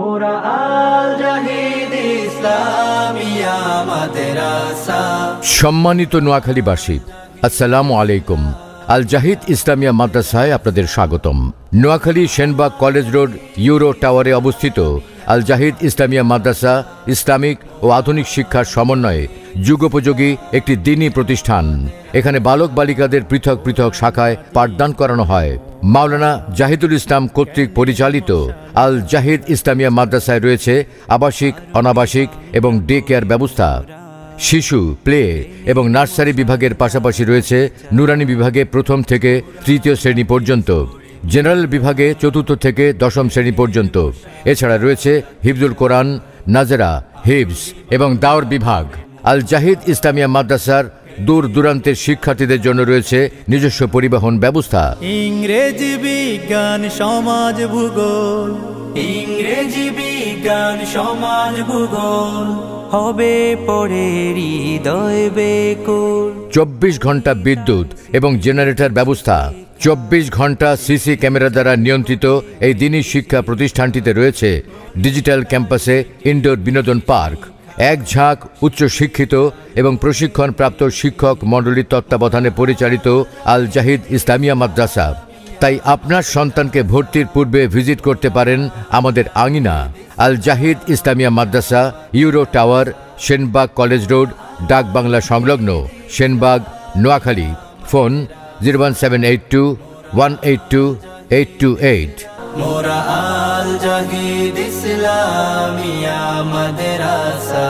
মোরা আল জাহিদ ইসলামিয়া মাদ্রাসা। সম্মানিত নোয়াখালীবাসী, আসসালামু আলাইকুম। আল জাহিদ ইসলামিয়া মাদ্রাসায় আপনাদের স্বাগতম। Noakhali Senbag college road euro টাওয়ারে অবস্থিত আল জাহিদ ইসলামিয়া মাদ্রাসা ইসলামিক ও আধুনিক শিক্ষার সমন্বয়ে যুগোপযোগী একটি দ্বীনী প্রতিষ্ঠান। এখানে বালক বালিকাদের পৃথক পৃথক শাখায় পাঠদান করানো হয়। মাওলানা জাহিদুল ইসলাম কর্তৃক পরিচালিত আল জাহিদ ইসলামিয়া মাদ্রাসায় রয়েছে আবাসিক, অনাবাসিক এবং ডে কেয়ার ব্যবস্থা। শিশু, প্লে এবং নার্সারি বিভাগের পাশাপাশি রয়েছে নুরানি বিভাগে প্রথম থেকে তৃতীয় শ্রেণী পর্যন্ত, জেনারেল বিভাগে চতুর্থ থেকে দশম শ্রেণী পর্যন্ত। এছাড়া রয়েছে হিফজুল কোরআন, নাজেরা, হিফজ এবং দাওর বিভাগ। আল জাহিদ ইসলামিয়া মাদ্রাসার দূর দূরান্তের শিক্ষার্থীদের জন্য রয়েছে নিজস্ব পরিবহন ব্যবস্থা। ইংরেজি বিজ্ঞান সমাজ ভূগোল, ইংরেজি বিজ্ঞান সমাজ ভূগোল হবে পড়ে হৃদয় বেকুল। 24 ঘন্টা বিদ্যুৎ এবং জেনারেটর ব্যবস্থা। 24 ঘন্টা সিসি ক্যামেরা দ্বারা নিয়ন্ত্রিত এই দ্বীনী শিক্ষা প্রতিষ্ঠানটিতে রয়েছে ডিজিটাল ক্যাম্পাসে ইনডোর বিনোদন পার্ক, এক ঝাঁক উচ্চশিক্ষিত এবং প্রশিক্ষণপ্রাপ্ত শিক্ষক মণ্ডলীর তত্ত্বাবধানে পরিচালিত আল জাহিদ ইসলামিয়া মাদ্রাসা। তাই আপনার সন্তানকে ভর্তির পূর্বে ভিজিট করতে পারেন আমাদের আঙিনা Al Zahid Islamia Madrasa, Euro Tower, Senbagh college road, Dak Bangla সংলগ্ন, সেনবাগ, নোয়াখালী। ফোন 01782182828। মোরা আল জাহিদ ইসলামিয়া মাদ্রাসা।